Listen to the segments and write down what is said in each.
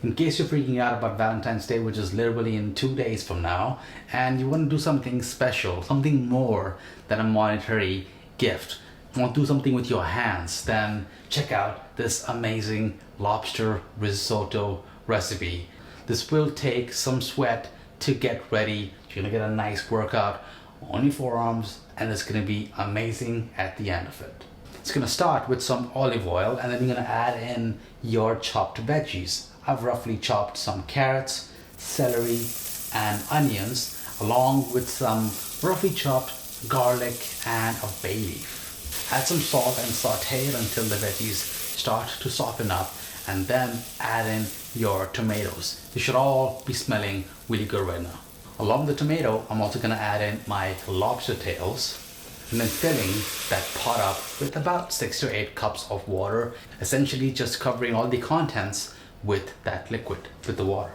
In case you're freaking out about Valentine's Day, which is literally in 2 days from now, and you want to do something special, something more than a monetary gift, you want to do something with your hands, then check out this amazing lobster risotto recipe. This will take some sweat to get ready. You're gonna get a nice workout on your forearms, and it's gonna be amazing at the end of it. It's gonna start with some olive oil, and then you're gonna add in your chopped veggies. I've roughly chopped some carrots, celery, and onions, along with some roughly chopped garlic and a bay leaf. Add some salt and saute it until the veggies start to soften up, and then add in your tomatoes. They should all be smelling really good right now. Along with the tomato, I'm also gonna add in my lobster tails, and then filling that pot up with about 6 to 8 cups of water, essentially just covering all the contents with that liquid, with the water.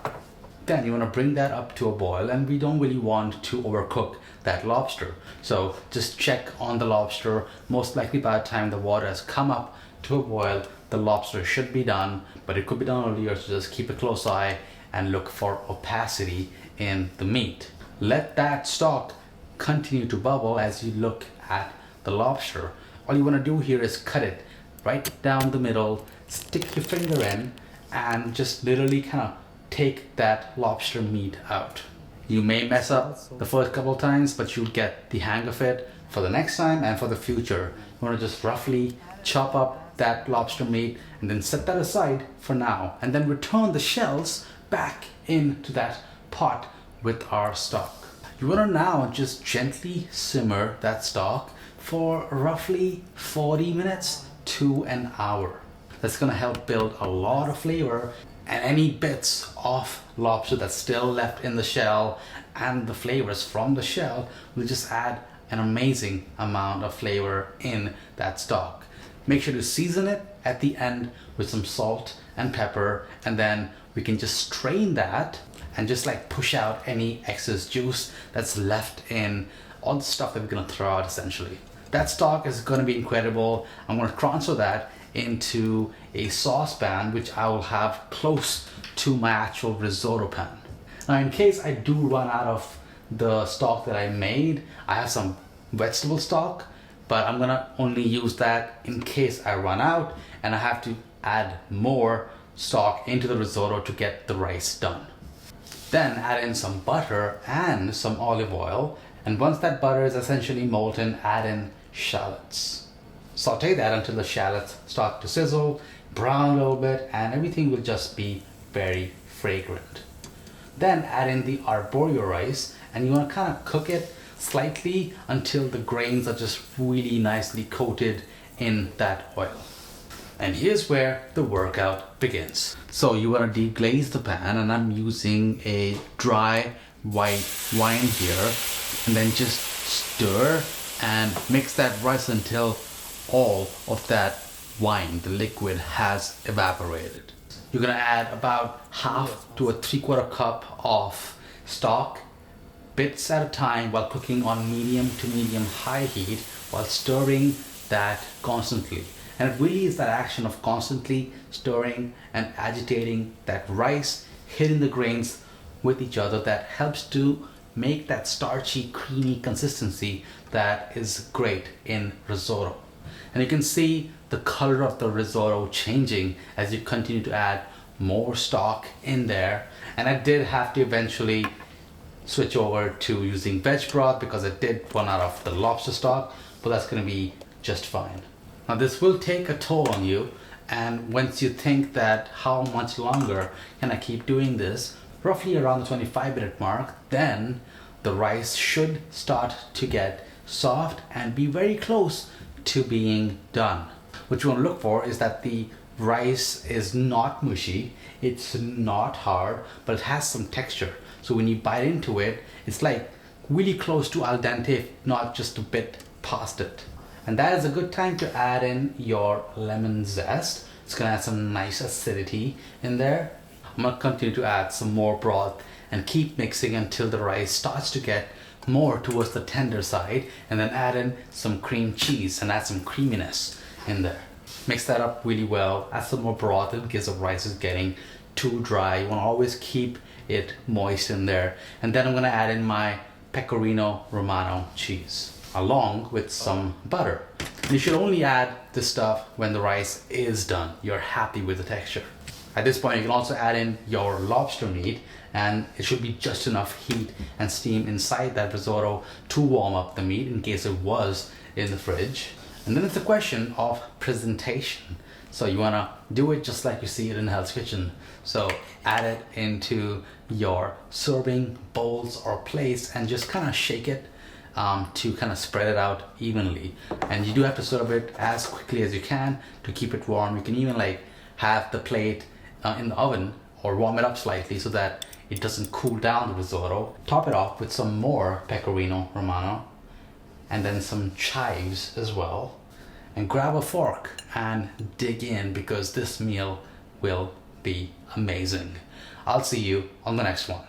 Then you want to bring that up to a boil, and we don't really want to overcook that lobster. So just check on the lobster. Most likely by the time the water has come up to a boil, the lobster should be done, but it could be done earlier, so just keep a close eye and look for opacity in the meat. Let that stock continue to bubble as you look at the lobster. All you want to do here is cut it right down the middle, stick your finger in, and just literally kind of take that lobster meat out. You may mess up the first couple of times, but you'll get the hang of it for the next time and for the future. You want to just roughly chop up that lobster meat and then set that aside for now, and then return the shells back into that pot with our stock. You want to now just gently simmer that stock for roughly 40 minutes to an hour. That's going to help build a lot of flavor, and any bits of lobster that's still left in the shell and the flavors from the shell will just add an amazing amount of flavor in that stock. Make sure to season it at the end with some salt and pepper, and then we can just strain that and just like push out any excess juice that's left in all the stuff that we're going to throw out essentially. That stock is going to be incredible. I'm going to transfer that into a saucepan, which I will have close to my actual risotto pan. Now, in case I do run out of the stock that I made, I have some vegetable stock, but I'm gonna only use that in case I run out and I have to add more stock into the risotto to get the rice done. Then add in some butter and some olive oil, and once that butter is essentially molten, add in shallots. Saute that until the shallots start to sizzle, brown a little bit, and everything will just be very fragrant. Then add in the arborio rice, and you want to kind of cook it slightly until the grains are just really nicely coated in that oil. And here's where the workout begins. So you want to deglaze the pan, and I'm using a dry white wine here, and then just stir and mix that rice until all of that wine, the liquid, has evaporated. You're gonna add about half to a 3/4 cup of stock, bits at a time, while cooking on medium to medium high heat, while stirring that constantly. And it really is that action of constantly stirring and agitating that rice, hitting the grains with each other, that helps to make that starchy, creamy consistency that is great in risotto. And you can see the color of the risotto changing as you continue to add more stock in there. And I did have to eventually switch over to using veg broth because I did run out of the lobster stock, but that's going to be just fine. Now this will take a toll on you, and once you think that how much longer can I keep doing this, roughly around the 25-minute mark, then the rice should start to get soft and be very close to being done. What you want to look for is that the rice is not mushy, it's not hard, but it has some texture. So when you bite into it, it's like really close to al dente, if not just a bit past it. And that is a good time to add in your lemon zest. It's gonna add some nice acidity in there. I'm gonna continue to add some more broth and keep mixing until the rice starts to get more towards the tender side, and then add in some cream cheese and add some creaminess in there. Mix that up really well, add some more broth, and because the rice is getting too dry. You want to always keep it moist in there. And then I'm going to add in my pecorino romano cheese along with some butter. And you should only add this stuff when the rice is done. You're happy with the texture. At this point, you can also add in your lobster meat, and it should be just enough heat and steam inside that risotto to warm up the meat in case it was in the fridge. And then it's a question of presentation. So you want to do it just like you see it in Hell's Kitchen. So add it into your serving bowls or plates and just kind of shake it to kind of spread it out evenly. And you do have to serve it as quickly as you can to keep it warm. You can even like have the plate in the oven or warm it up slightly so that it doesn't cool down the risotto. Top it off with some more pecorino romano and then some chives as well. And grab a fork and dig in, because this meal will be amazing. I'll see you on the next one.